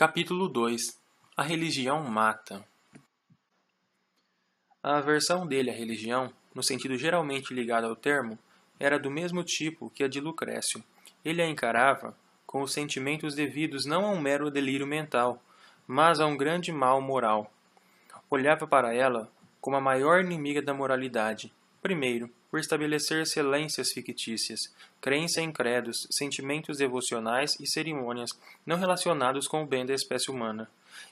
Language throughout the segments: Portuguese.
Capítulo 2. A religião mata. A aversão dele à religião, no sentido geralmente ligado ao termo, era do mesmo tipo que a de Lucrécio. Ele a encarava com os sentimentos devidos não a um mero delírio mental, mas a um grande mal moral. Olhava para ela como a maior inimiga da moralidade. Primeiro, por estabelecer excelências fictícias, crença em credos, sentimentos devocionais e cerimônias não relacionados com o bem da espécie humana,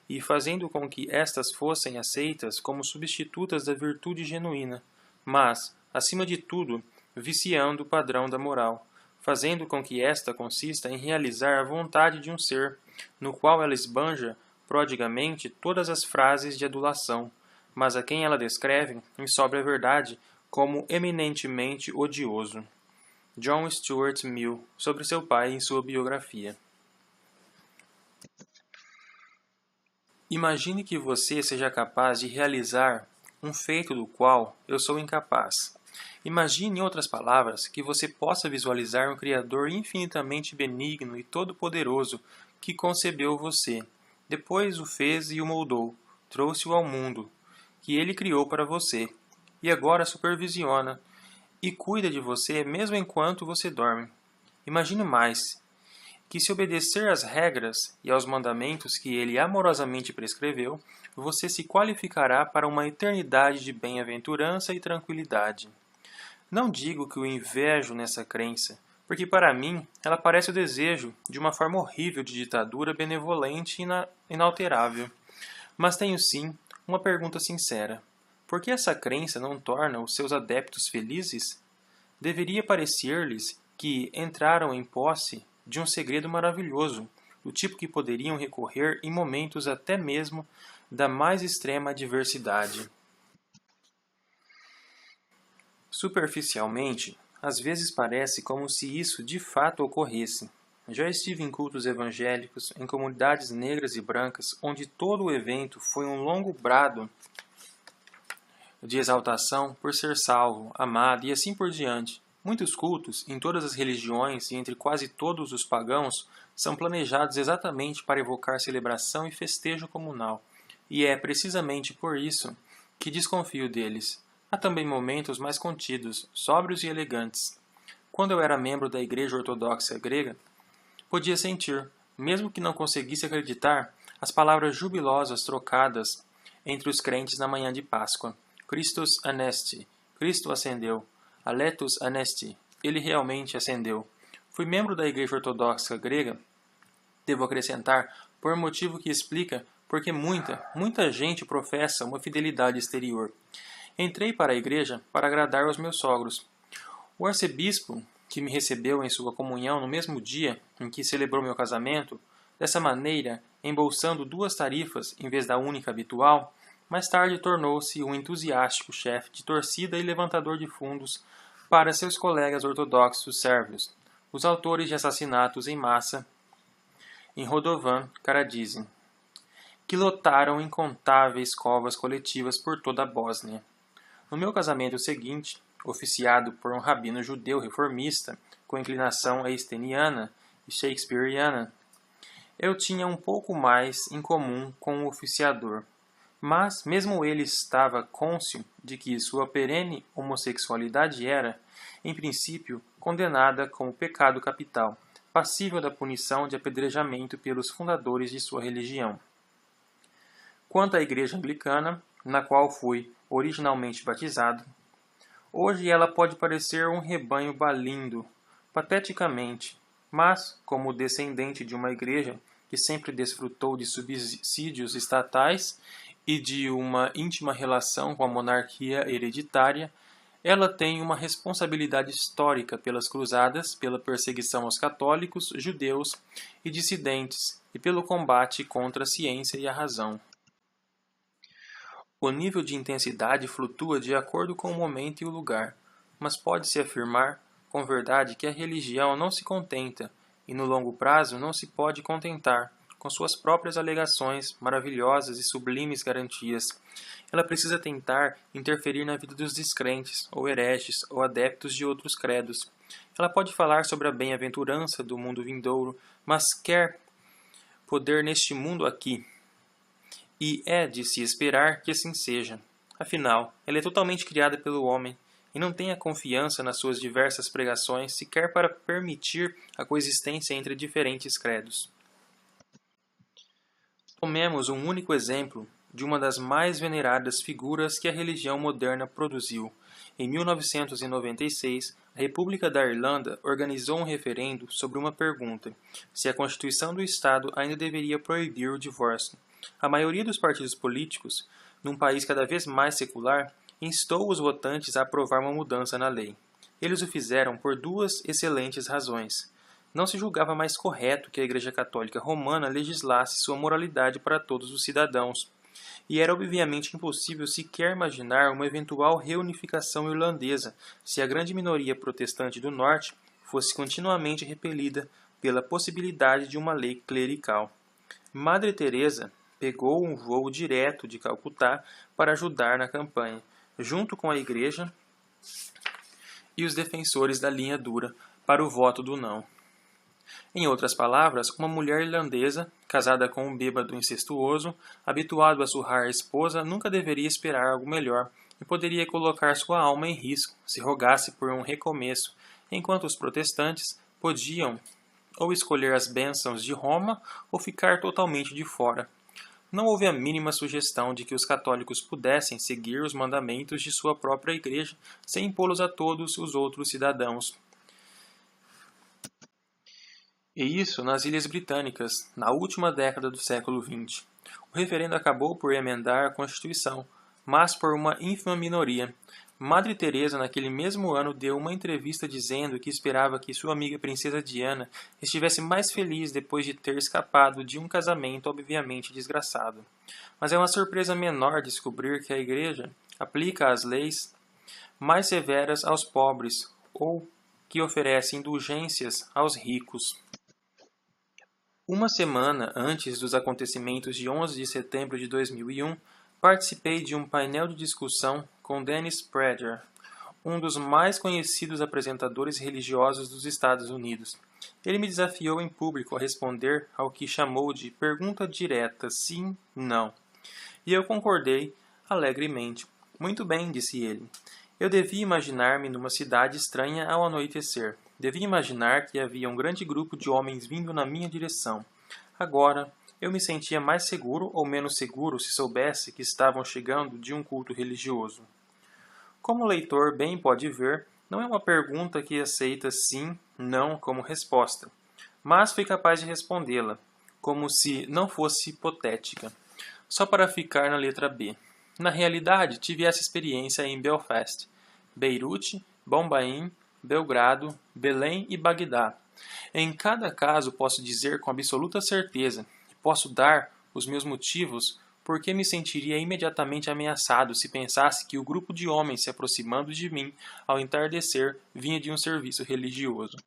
e fazendo com que estas fossem aceitas como substitutas da virtude genuína, mas, acima de tudo, viciando o padrão da moral, fazendo com que esta consista em realizar a vontade de um ser, no qual ela esbanja prodigamente todas as frases de adulação, mas a quem ela descreve, em sóbria verdade, como eminentemente odioso. John Stuart Mill, sobre seu pai em sua biografia. Imagine que você seja capaz de realizar um feito do qual eu sou incapaz. Imagine, em outras palavras, que você possa visualizar um Criador infinitamente benigno e todo-poderoso que concebeu você, depois o fez e o moldou, trouxe-o ao mundo, que ele criou para você, e agora supervisiona e cuida de você mesmo enquanto você dorme. Imagine mais, que se obedecer às regras e aos mandamentos que ele amorosamente prescreveu, você se qualificará para uma eternidade de bem-aventurança e tranquilidade. Não digo que o invejo nessa crença, porque para mim ela parece o desejo de uma forma horrível de ditadura benevolente e inalterável. Mas tenho sim uma pergunta sincera. Por que essa crença não torna os seus adeptos felizes? Deveria parecer-lhes que entraram em posse de um segredo maravilhoso, do tipo que poderiam recorrer em momentos até mesmo da mais extrema adversidade. Superficialmente, às vezes parece como se isso de fato ocorresse. Já estive em cultos evangélicos, em comunidades negras e brancas, onde todo o evento foi um longo brado de exaltação por ser salvo, amado e assim por diante. Muitos cultos, em todas as religiões e entre quase todos os pagãos, são planejados exatamente para evocar celebração e festejo comunal, e é precisamente por isso que desconfio deles. Há também momentos mais contidos, sóbrios e elegantes. Quando eu era membro da Igreja Ortodoxa Grega, podia sentir, mesmo que não conseguisse acreditar, as palavras jubilosas trocadas entre os crentes na manhã de Páscoa. Christus anesti, Cristo ascendeu. Aletus anesti, ele realmente ascendeu. Fui membro da Igreja Ortodoxa Grega, devo acrescentar, por um motivo que explica porque muita gente professa uma fidelidade exterior. Entrei para a igreja para agradar aos meus sogros. O arcebispo, que me recebeu em sua comunhão no mesmo dia em que celebrou meu casamento, dessa maneira, embolsando 2 tarifas em vez da única habitual, mais tarde tornou-se um entusiástico chefe de torcida e levantador de fundos para seus colegas ortodoxos sérvios, os autores de assassinatos em massa em Radovan Karadzic, que lotaram incontáveis covas coletivas por toda a Bósnia. No meu casamento seguinte, oficiado por um rabino judeu reformista com inclinação einsteiniana e shakespeariana, eu tinha um pouco mais em comum com o oficiador. Mas, mesmo ele estava cônscio de que sua perene homossexualidade era, em princípio, condenada como pecado capital, passível da punição de apedrejamento pelos fundadores de sua religião. Quanto à Igreja Anglicana, na qual fui originalmente batizado, hoje ela pode parecer um rebanho balindo, pateticamente, mas, como descendente de uma igreja que sempre desfrutou de subsídios estatais e de uma íntima relação com a monarquia hereditária, ela tem uma responsabilidade histórica pelas cruzadas, pela perseguição aos católicos, judeus e dissidentes e pelo combate contra a ciência e a razão. O nível de intensidade flutua de acordo com o momento e o lugar, mas pode-se afirmar, com verdade, que a religião não se contenta, e no longo prazo não se pode contentar, com suas próprias alegações, maravilhosas e sublimes garantias. Ela precisa tentar interferir na vida dos descrentes, ou hereges, ou adeptos de outros credos. Ela pode falar sobre a bem-aventurança do mundo vindouro, mas quer poder neste mundo aqui. E é de se esperar que assim seja. Afinal, ela é totalmente criada pelo homem, e não tem a confiança nas suas diversas pregações sequer para permitir a coexistência entre diferentes credos. Tomemos um único exemplo de uma das mais veneradas figuras que a religião moderna produziu. Em 1996, a República da Irlanda organizou um referendo sobre uma pergunta: se a Constituição do Estado ainda deveria proibir o divórcio. A maioria dos partidos políticos, num país cada vez mais secular, instou os votantes a aprovar uma mudança na lei. Eles o fizeram por duas excelentes razões. Não se julgava mais correto que a Igreja Católica Romana legislasse sua moralidade para todos os cidadãos, e era obviamente impossível sequer imaginar uma eventual reunificação irlandesa se a grande minoria protestante do norte fosse continuamente repelida pela possibilidade de uma lei clerical. Madre Teresa pegou um voo direto de Calcutá para ajudar na campanha, junto com a Igreja e os defensores da linha dura para o voto do não. Em outras palavras, uma mulher irlandesa, casada com um bêbado incestuoso, habituado a surrar a esposa, nunca deveria esperar algo melhor e poderia colocar sua alma em risco se rogasse por um recomeço, enquanto os protestantes podiam ou escolher as bênçãos de Roma ou ficar totalmente de fora. Não houve a mínima sugestão de que os católicos pudessem seguir os mandamentos de sua própria igreja sem impô-los a todos os outros cidadãos. E isso nas Ilhas Britânicas, na última década do século XX. O referendo acabou por emendar a Constituição, mas por uma ínfima minoria. Madre Teresa, naquele mesmo ano, deu uma entrevista dizendo que esperava que sua amiga princesa Diana estivesse mais feliz depois de ter escapado de um casamento obviamente desgraçado. Mas é uma surpresa menor descobrir que a Igreja aplica as leis mais severas aos pobres ou que oferece indulgências aos ricos. Uma semana antes dos acontecimentos de 11 de setembro de 2001, participei de um painel de discussão com Dennis Prager, um dos mais conhecidos apresentadores religiosos dos Estados Unidos. Ele me desafiou em público a responder ao que chamou de pergunta direta, sim, não. E eu concordei alegremente. Muito bem, disse ele. Eu devia imaginar-me numa cidade estranha ao anoitecer. Devia imaginar que havia um grande grupo de homens vindo na minha direção. Agora, eu me sentia mais seguro ou menos seguro se soubesse que estavam chegando de um culto religioso. Como o leitor bem pode ver, não é uma pergunta que aceita sim, não como resposta, mas fui capaz de respondê-la, como se não fosse hipotética, só para ficar na letra B. Na realidade, tive essa experiência em Belfast, Beirute, Bombaim, Belgrado, Belém e Bagdá. Em cada caso posso dizer com absoluta certeza, e posso dar os meus motivos por que me sentiria imediatamente ameaçado se pensasse que o grupo de homens se aproximando de mim ao entardecer vinha de um serviço religioso.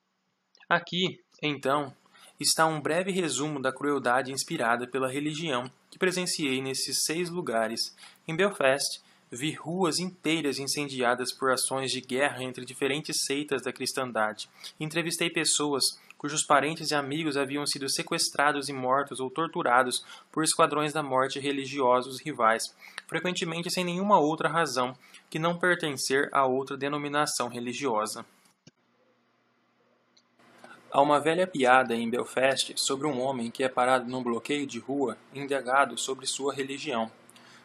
Aqui, então, está um breve resumo da crueldade inspirada pela religião que presenciei nesses 6 lugares. Em Belfast, vi ruas inteiras incendiadas por ações de guerra entre diferentes seitas da cristandade. Entrevistei pessoas cujos parentes e amigos haviam sido sequestrados e mortos ou torturados por esquadrões da morte religiosos rivais, frequentemente sem nenhuma outra razão que não pertencer a outra denominação religiosa. Há uma velha piada em Belfast sobre um homem que é parado num bloqueio de rua indagado sobre sua religião.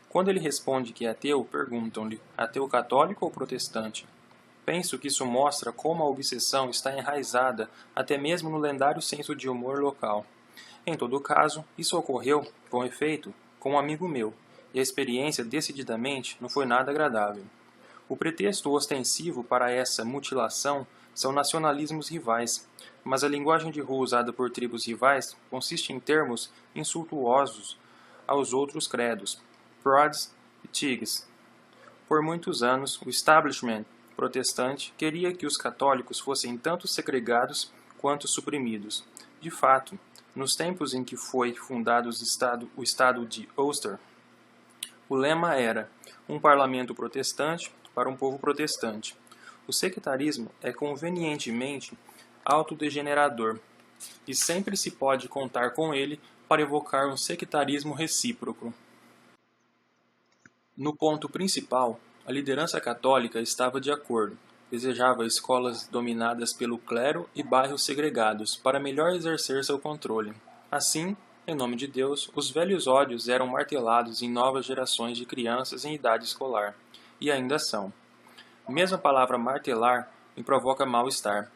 Quando ele responde que é ateu, perguntam-lhe: ateu católico ou protestante? Penso que isso mostra como a obsessão está enraizada até mesmo no lendário senso de humor local. Em todo caso, isso ocorreu, com efeito, com um amigo meu, e a experiência decididamente não foi nada agradável. O pretexto ostensivo para essa mutilação são nacionalismos rivais, mas a linguagem de rua usada por tribos rivais consiste em termos insultuosos aos outros credos, prods e tigs. Por muitos anos, o establishment protestante queria que os católicos fossem tanto segregados quanto suprimidos. De fato, nos tempos em que foi fundado o estado de Ulster, o lema era um parlamento protestante para um povo protestante. O sectarismo é convenientemente autodegenerador, e sempre se pode contar com ele para evocar um sectarismo recíproco. No ponto principal, a liderança católica estava de acordo. Desejava escolas dominadas pelo clero e bairros segregados para melhor exercer seu controle. Assim, em nome de Deus, os velhos ódios eram martelados em novas gerações de crianças em idade escolar, e ainda são. Mesmo a palavra martelar me provoca mal-estar.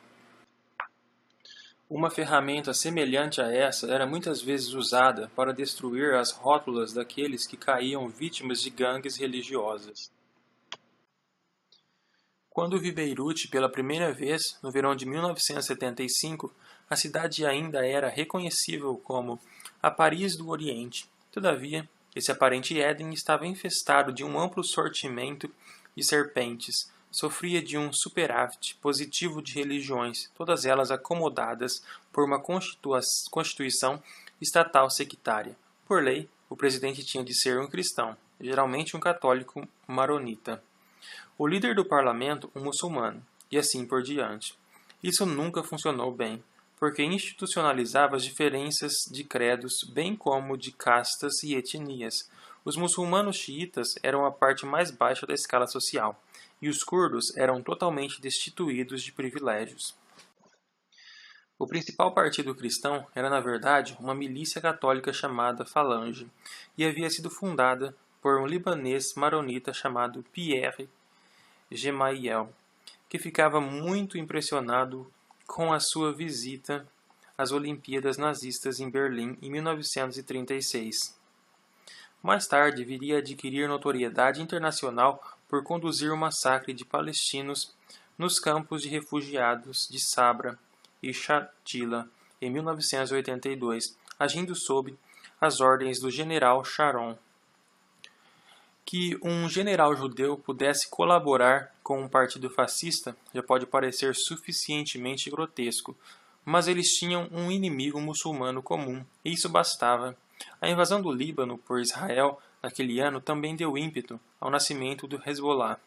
Uma ferramenta semelhante a essa era muitas vezes usada para destruir as rótulas daqueles que caíam vítimas de gangues religiosas. Quando vi Beirute pela primeira vez, no verão de 1975, a cidade ainda era reconhecível como a Paris do Oriente. Todavia, esse aparente Éden estava infestado de um amplo sortimento de serpentes, sofria de um superávit positivo de religiões, todas elas acomodadas por uma constituição estatal sectária. Por lei, o presidente tinha de ser um cristão, geralmente um católico maronita. O líder do parlamento, um muçulmano, e assim por diante. Isso nunca funcionou bem, porque institucionalizava as diferenças de credos, bem como de castas e etnias. Os muçulmanos xiitas eram a parte mais baixa da escala social, e os curdos eram totalmente destituídos de privilégios. O principal partido cristão era, na verdade, uma milícia católica chamada Falange, e havia sido fundada por um libanês maronita chamado Pierre Gemayel, que ficava muito impressionado com a sua visita às Olimpíadas nazistas em Berlim em 1936. Mais tarde viria a adquirir notoriedade internacional por conduzir o massacre de palestinos nos campos de refugiados de Sabra e Shatila em 1982, agindo sob as ordens do general Sharon. Que um general judeu pudesse colaborar com um partido fascista já pode parecer suficientemente grotesco, mas eles tinham um inimigo muçulmano comum, e isso bastava. A invasão do Líbano por Israel naquele ano também deu ímpeto ao nascimento do Hezbollah,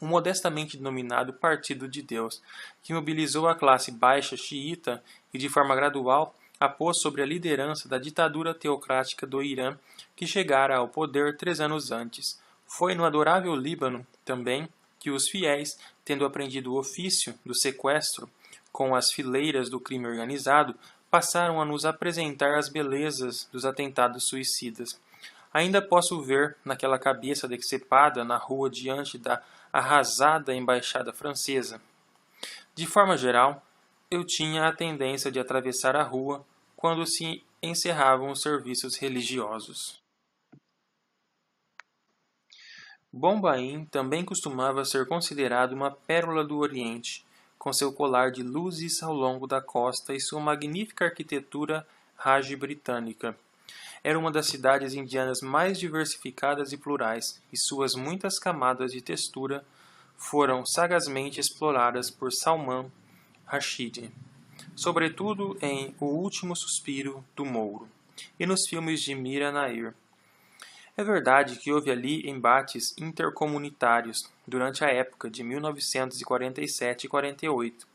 um modestamente denominado Partido de Deus, que mobilizou a classe baixa xiita e, de forma gradual, a pôs sobre a liderança da ditadura teocrática do Irã, que chegara ao poder 3 anos antes. Foi no adorável Líbano, também, que os fiéis, tendo aprendido o ofício do sequestro com as fileiras do crime organizado, passaram a nos apresentar as belezas dos atentados suicidas. Ainda posso ver naquela cabeça decepada na rua diante da arrasada embaixada francesa. De forma geral, eu tinha a tendência de atravessar a rua quando se encerravam os serviços religiosos. Bombaim também costumava ser considerado uma pérola do Oriente, com seu colar de luzes ao longo da costa e sua magnífica arquitetura raj-britânica. Era uma das cidades indianas mais diversificadas e plurais, e suas muitas camadas de textura foram sagazmente exploradas por Salman Rushdie, sobretudo em O Último Suspiro do Mouro e nos filmes de Mira Nair. É verdade que houve ali embates intercomunitários durante a época de 1947 e 48,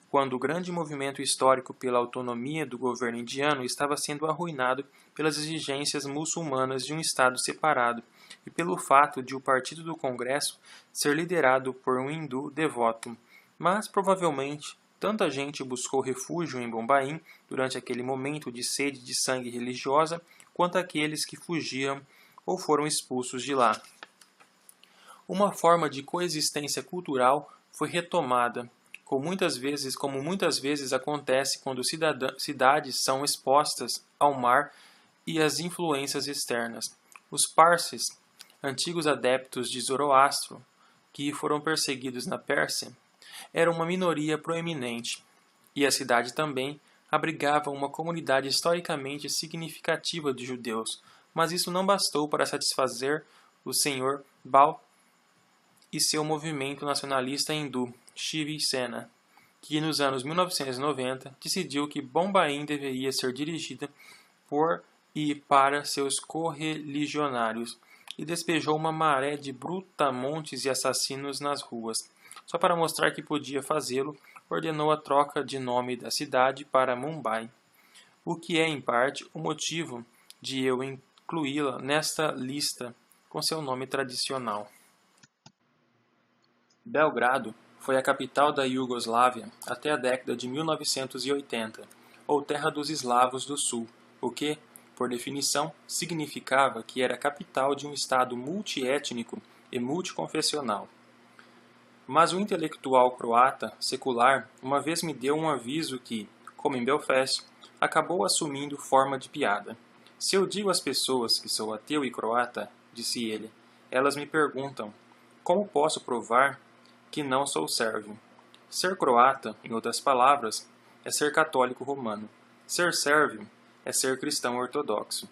quando o grande movimento histórico pela autonomia do governo indiano estava sendo arruinado pelas exigências muçulmanas de um Estado separado e pelo fato de o Partido do Congresso ser liderado por um hindu devoto. Mas, provavelmente, tanta gente buscou refúgio em Bombaim durante aquele momento de sede de sangue religiosa quanto aqueles que fugiam ou foram expulsos de lá. Uma forma de coexistência cultural foi retomada, como muitas vezes acontece quando cidades são expostas ao mar e às influências externas. Os Parsis, antigos adeptos de Zoroastro, que foram perseguidos na Pérsia, eram uma minoria proeminente, e a cidade também abrigava uma comunidade historicamente significativa de judeus, mas isso não bastou para satisfazer o Sr. Bal e seu movimento nacionalista hindu, Shiv Sena, que nos anos 1990 decidiu que Bombaim deveria ser dirigida por e para seus correligionários e despejou uma maré de brutamontes e assassinos nas ruas. Só para mostrar que podia fazê-lo, ordenou a troca de nome da cidade para Mumbai. o que é, em parte, o motivo de eu incluí-la nesta lista com seu nome tradicional. Belgrado foi a capital da Iugoslávia até a década de 1980, ou Terra dos Eslavos do Sul, o que, por definição, significava que era a capital de um estado multiétnico e multiconfessional. Mas o intelectual croata secular uma vez me deu um aviso que, como em Belfast, acabou assumindo forma de piada. Se eu digo às pessoas que sou ateu e croata, disse ele, elas me perguntam, como posso provar que não sou sérvio? Ser croata, em outras palavras, é ser católico romano. Ser sérvio é ser cristão ortodoxo.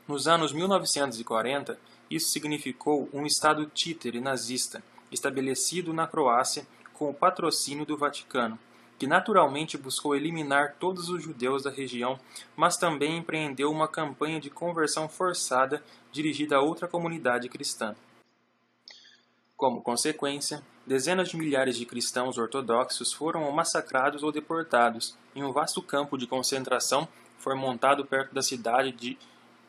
Nos anos 1940, isso significou um estado títere nazista, estabelecido na Croácia com o patrocínio do Vaticano, que naturalmente buscou eliminar todos os judeus da região, mas também empreendeu uma campanha de conversão forçada dirigida a outra comunidade cristã. Como consequência, dezenas de milhares de cristãos ortodoxos foram massacrados ou deportados, e um vasto campo de concentração foi montado perto da cidade de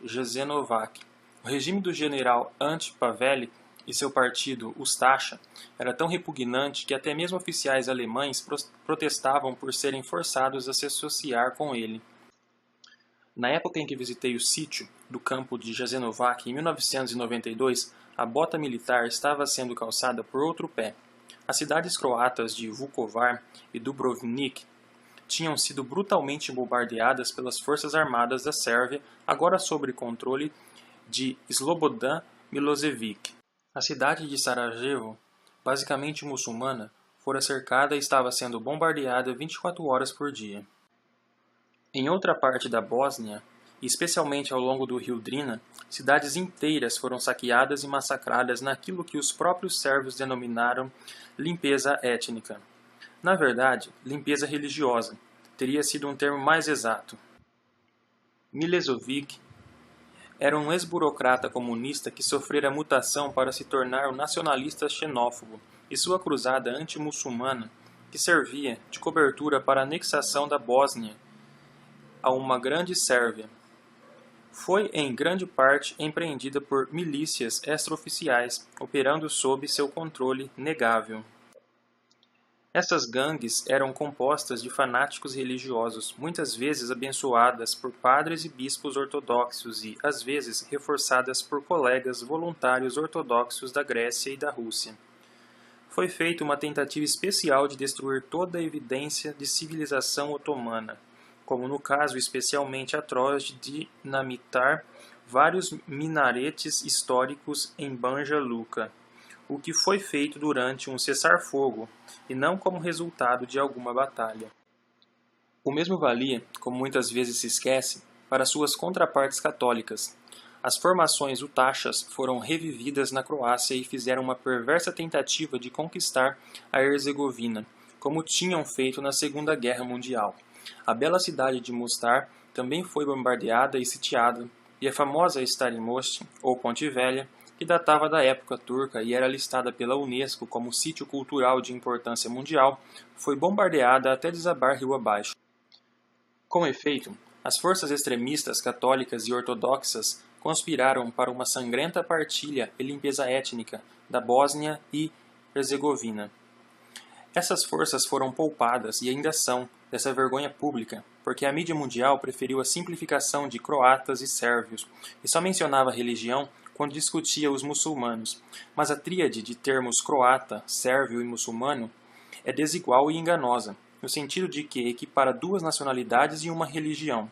Jasenovac. O regime do general Ante Pavelić e seu partido, Ustasha, era tão repugnante que até mesmo oficiais alemães protestavam por serem forçados a se associar com ele. Na época em que visitei o sítio do campo de Jasenovac, em 1992, a bota militar estava sendo calçada por outro pé. As cidades croatas de Vukovar e Dubrovnik tinham sido brutalmente bombardeadas pelas forças armadas da Sérvia, agora sob controle de Slobodan Milošević. A cidade de Sarajevo, basicamente muçulmana, fora cercada e estava sendo bombardeada 24 horas por dia. Em outra parte da Bósnia, e especialmente ao longo do rio Drina, cidades inteiras foram saqueadas e massacradas naquilo que os próprios sérvios denominaram limpeza étnica. Na verdade, limpeza religiosa teria sido um termo mais exato. Milošević era um ex-burocrata comunista que sofrera mutação para se tornar um nacionalista xenófobo, e sua cruzada anti-muçulmana, que servia de cobertura para a anexação da Bósnia a uma grande Sérvia, foi em grande parte empreendida por milícias extraoficiais, operando sob seu controle negável. Essas gangues eram compostas de fanáticos religiosos, muitas vezes abençoadas por padres e bispos ortodoxos e, às vezes, reforçadas por colegas voluntários ortodoxos da Grécia e da Rússia. Foi feita uma tentativa especial de destruir toda a evidência de civilização otomana, como no caso especialmente atroz de dinamitar vários minaretes históricos em Banja Luka, o que foi feito durante um cessar-fogo e não como resultado de alguma batalha. O mesmo valia, como muitas vezes se esquece, para suas contrapartes católicas. As formações utachas foram revividas na Croácia e fizeram uma perversa tentativa de conquistar a Herzegovina, como tinham feito na Segunda Guerra Mundial. A bela cidade de Mostar também foi bombardeada e sitiada, e a famosa Stari Most, ou Ponte Velha, que datava da época turca e era listada pela Unesco como sítio cultural de importância mundial, foi bombardeada até desabar rio abaixo. Com efeito, as forças extremistas católicas e ortodoxas conspiraram para uma sangrenta partilha e limpeza étnica da Bósnia e Herzegovina. Essas forças foram poupadas e ainda são dessa vergonha pública, porque a mídia mundial preferiu a simplificação de croatas e sérvios e só mencionava a religião quando discutia os muçulmanos, mas a tríade de termos croata, sérvio e muçulmano é desigual e enganosa, no sentido de que equipara duas nacionalidades e uma religião.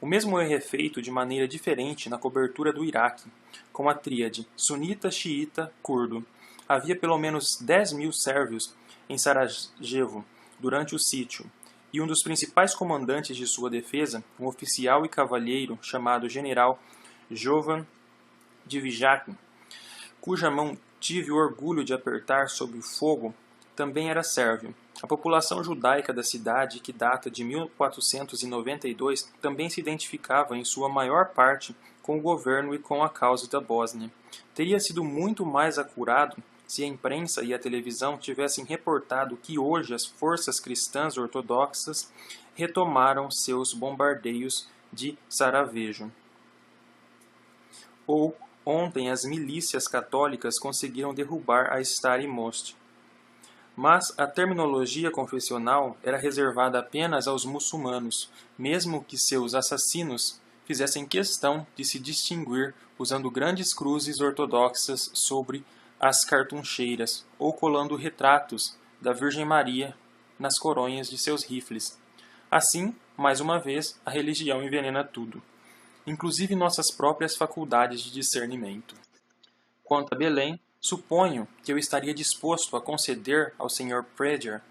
O mesmo erro é feito de maneira diferente na cobertura do Iraque, com a tríade sunita, xiita, curdo. Havia pelo menos 10.000 sérvios em Sarajevo durante o sítio, e um dos principais comandantes de sua defesa, um oficial e cavalheiro chamado General Jovan Divijac, cuja mão tive o orgulho de apertar sob o fogo, também era sérvio. A população judaica da cidade, que data de 1492, também se identificava em sua maior parte com o governo e com a causa da Bósnia. Teria sido muito mais acurado se a imprensa e a televisão tivessem reportado que hoje as forças cristãs ortodoxas retomaram seus bombardeios de Sarajevo. Ou ontem as milícias católicas conseguiram derrubar a Stari Most. Mas a terminologia confessional era reservada apenas aos muçulmanos, mesmo que seus assassinos fizessem questão de se distinguir usando grandes cruzes ortodoxas sobre as cartuncheiras ou colando retratos da Virgem Maria nas coronhas de seus rifles. Assim, mais uma vez, a religião envenena tudo, inclusive nossas próprias faculdades de discernimento. Quanto a Belém, suponho que eu estaria disposto a conceder ao Sr. Predier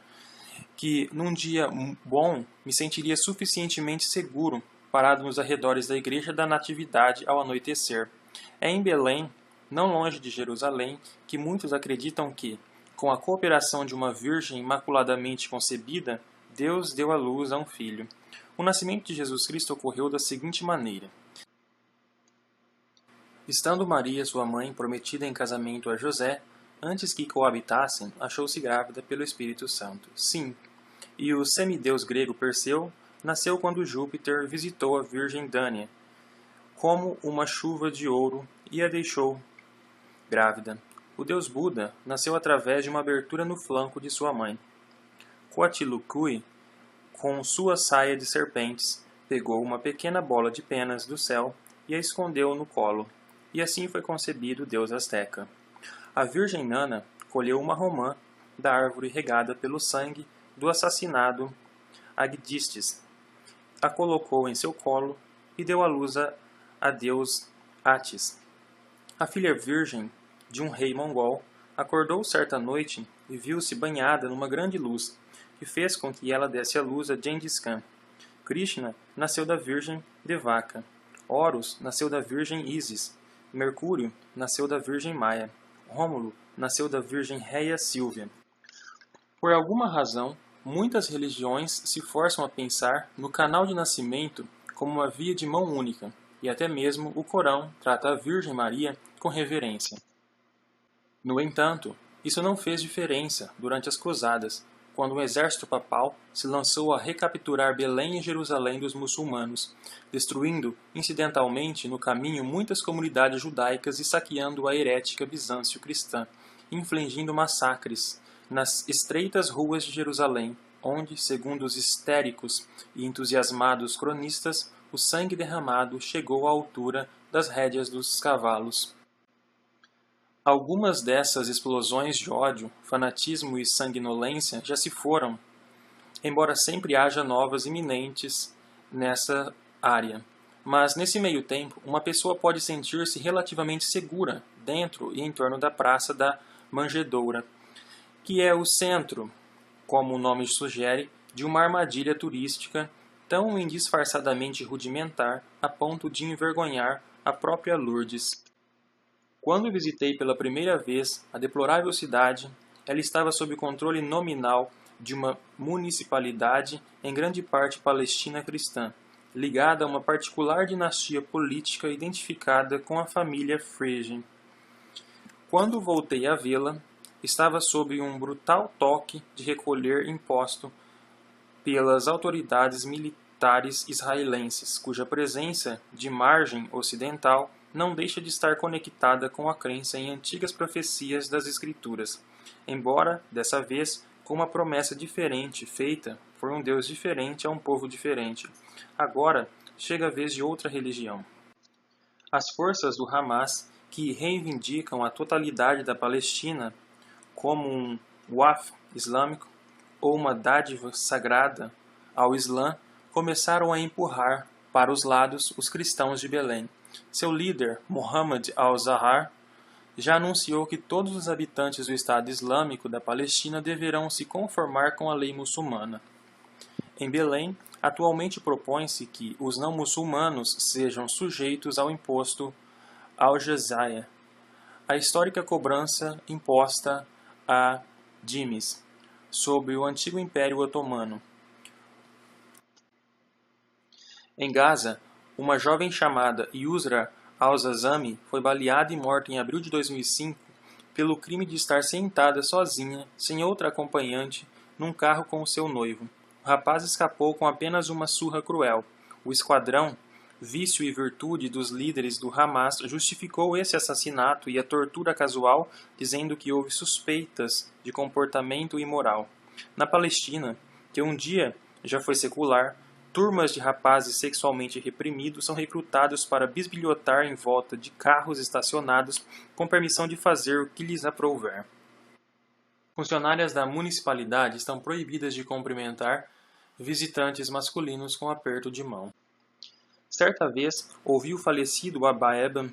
que, num dia bom, me sentiria suficientemente seguro, parado nos arredores da Igreja da Natividade ao anoitecer. É em Belém, não longe de Jerusalém, que muitos acreditam que, com a cooperação de uma Virgem imaculadamente concebida, Deus deu à luz a um filho. O nascimento de Jesus Cristo ocorreu da seguinte maneira. Estando Maria, sua mãe, prometida em casamento a José, antes que coabitassem, achou-se grávida pelo Espírito Santo. Sim, e o semideus grego Perseu nasceu quando Júpiter visitou a Virgem Dânia, como uma chuva de ouro, e a deixou grávida. O deus Buda nasceu através de uma abertura no flanco de sua mãe. Coatlicue, com sua saia de serpentes, pegou uma pequena bola de penas do céu e a escondeu no colo. E assim foi concebido o deus azteca. A Virgem Nana colheu uma romã da árvore regada pelo sangue do assassinado Agdistes, a colocou em seu colo e deu à luz a deus Atis. A filha virgem de um rei mongol acordou certa noite e viu-se banhada numa grande luz, que fez com que ela desse à luz a Gengis Khan. Krishna nasceu da Virgem Devaka. Horus nasceu da Virgem Isis. Mercúrio nasceu da Virgem Maia. Rômulo nasceu da Virgem Rhea Silvia. Por alguma razão, muitas religiões se forçam a pensar no canal de nascimento como uma via de mão única, e até mesmo o Corão trata a Virgem Maria com reverência. No entanto, isso não fez diferença durante as Cruzadas, quando um exército papal se lançou a recapturar Belém e Jerusalém dos muçulmanos, destruindo incidentalmente no caminho muitas comunidades judaicas e saqueando a herética bizâncio-cristã, infligindo massacres nas estreitas ruas de Jerusalém, onde, segundo os histéricos e entusiasmados cronistas, o sangue derramado chegou à altura das rédeas dos cavalos. Algumas dessas explosões de ódio, fanatismo e sanguinolência já se foram, embora sempre haja novas iminentes nessa área. Mas, nesse meio tempo, uma pessoa pode sentir-se relativamente segura dentro e em torno da Praça da Manjedoura, que é o centro, como o nome sugere, de uma armadilha turística tão indisfarçadamente rudimentar a ponto de envergonhar a própria Lourdes. Quando visitei pela primeira vez a deplorável cidade, ela estava sob controle nominal de uma municipalidade em grande parte palestina cristã, ligada a uma particular dinastia política identificada com a família Fregen. Quando voltei a vê-la, estava sob um brutal toque de recolher imposto pelas autoridades militares israelenses, cuja presença de margem ocidental não deixa de estar conectada com a crença em antigas profecias das Escrituras, embora, dessa vez, com uma promessa diferente feita por um Deus diferente a um povo diferente. Agora chega a vez de outra religião. As forças do Hamas, que reivindicam a totalidade da Palestina como um waqf islâmico ou uma dádiva sagrada ao Islã, começaram a empurrar para os lados os cristãos de Belém. Seu líder, Mohammed al-Zahar, já anunciou que todos os habitantes do Estado Islâmico da Palestina deverão se conformar com a lei muçulmana. Em Belém, atualmente propõe-se que os não-muçulmanos sejam sujeitos ao imposto al-Jizya, a histórica cobrança imposta a dhimis, sob o antigo Império Otomano. Em Gaza, uma jovem chamada Yusra al-Zazami foi baleada e morta em abril de 2005 pelo crime de estar sentada sozinha, sem outra acompanhante, num carro com o seu noivo. O rapaz escapou com apenas uma surra cruel. O esquadrão, vício e virtude dos líderes do Hamas, justificou esse assassinato e a tortura casual, dizendo que houve suspeitas de comportamento imoral. Na Palestina, que um dia já foi secular, turmas de rapazes sexualmente reprimidos são recrutados para bisbilhotar em volta de carros estacionados com permissão de fazer o que lhes aprouver. Funcionárias da municipalidade estão proibidas de cumprimentar visitantes masculinos com aperto de mão. Certa vez, ouvi o falecido Abba Eban,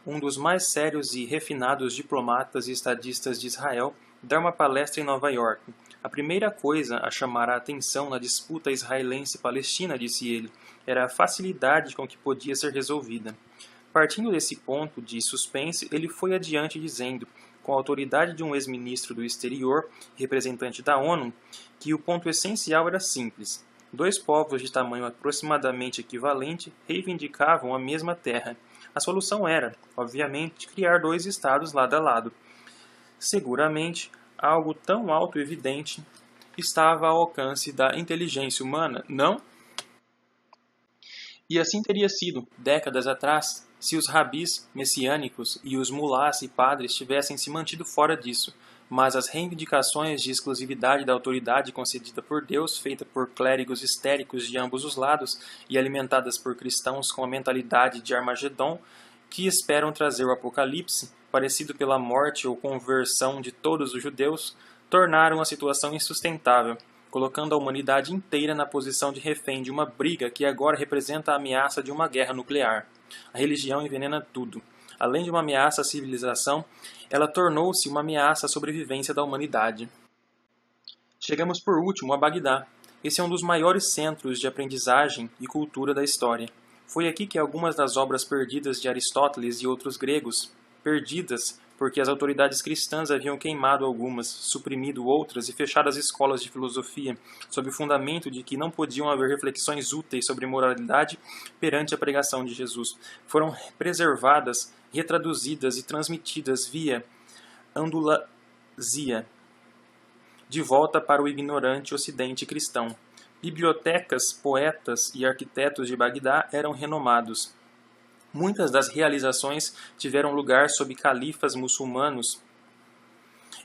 um dos mais sérios e refinados diplomatas e estadistas de Israel, dar uma palestra em Nova York. A primeira coisa a chamar a atenção na disputa israelense-palestina, disse ele, era a facilidade com que podia ser resolvida. Partindo desse ponto de suspense, ele foi adiante dizendo, com a autoridade de um ex-ministro do exterior e representante da ONU, que o ponto essencial era simples. Dois povos de tamanho aproximadamente equivalente reivindicavam a mesma terra. A solução era, obviamente, criar dois estados lado a lado. Seguramente, algo tão auto-evidente estava ao alcance da inteligência humana, não? E assim teria sido, décadas atrás, se os rabis messiânicos e os mulás e padres tivessem se mantido fora disso, mas as reivindicações de exclusividade da autoridade concedida por Deus, feita por clérigos histéricos de ambos os lados e alimentadas por cristãos com a mentalidade de Armagedon, que esperam trazer o apocalipse, parecido pela morte ou conversão de todos os judeus, tornaram a situação insustentável, colocando a humanidade inteira na posição de refém de uma briga que agora representa a ameaça de uma guerra nuclear. A religião envenena tudo. Além de uma ameaça à civilização, ela tornou-se uma ameaça à sobrevivência da humanidade. Chegamos por último a Bagdá. Esse é um dos maiores centros de aprendizagem e cultura da história. Foi aqui que algumas das obras perdidas de Aristóteles e outros gregos, perdidas porque as autoridades cristãs haviam queimado algumas, suprimido outras e fechado as escolas de filosofia, sob o fundamento de que não podiam haver reflexões úteis sobre moralidade perante a pregação de Jesus, foram preservadas, retraduzidas e transmitidas via Andaluzia, de volta para o ignorante ocidente cristão. Bibliotecas, poetas e arquitetos de Bagdá eram renomados. Muitas das realizações tiveram lugar sob califas muçulmanos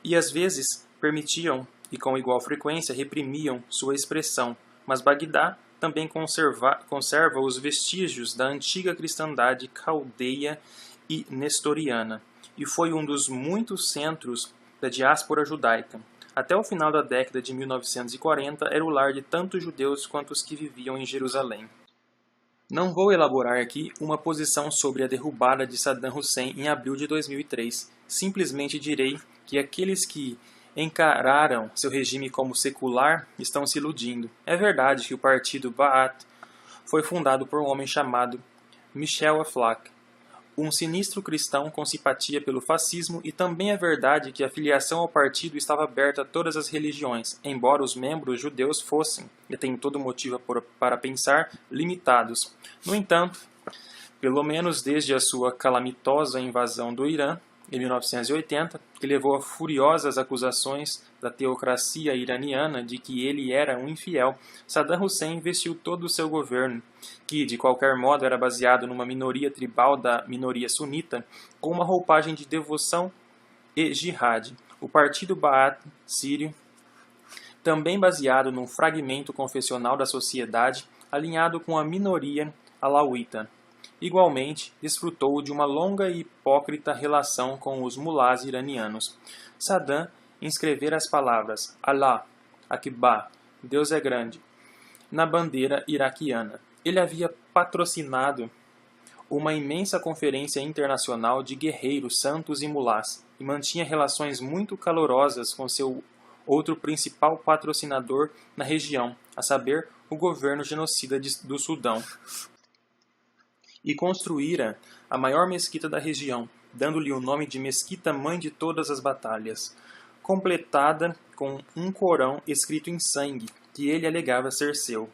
e às vezes permitiam, e com igual frequência reprimiam, sua expressão, mas Bagdá também conserva os vestígios da antiga cristandade caldeia e nestoriana, e foi um dos muitos centros da diáspora judaica. Até o final da década de 1940, era o lar de tanto judeus quanto os que viviam em Jerusalém. Não vou elaborar aqui uma posição sobre a derrubada de Saddam Hussein em abril de 2003. Simplesmente direi que aqueles que encararam seu regime como secular estão se iludindo. É verdade que o partido Ba'ath foi fundado por um homem chamado Michel Aflaq, um sinistro cristão com simpatia pelo fascismo, e também é verdade que a filiação ao partido estava aberta a todas as religiões, embora os membros judeus fossem, e tem todo motivo para pensar, limitados. No entanto, pelo menos desde a sua calamitosa invasão do Irã, em 1980, que levou a furiosas acusações da teocracia iraniana de que ele era um infiel, Saddam Hussein investiu todo o seu governo, que de qualquer modo era baseado numa minoria tribal da minoria sunita, com uma roupagem de devoção e jihad. O partido Ba'ath sírio, também baseado num fragmento confessional da sociedade, alinhado com a minoria alauíta. Igualmente, desfrutou de uma longa e hipócrita relação com os mulás iranianos. Saddam inscrevera as palavras Allah, Akbar, Deus é grande, na bandeira iraquiana. Ele havia patrocinado uma imensa conferência internacional de guerreiros, santos e mulás, e mantinha relações muito calorosas com seu outro principal patrocinador na região, a saber, o governo genocida do Sudão. E construíra a maior mesquita da região, dando-lhe o nome de Mesquita Mãe de Todas as Batalhas, completada com um Corão escrito em sangue, que ele alegava ser seu.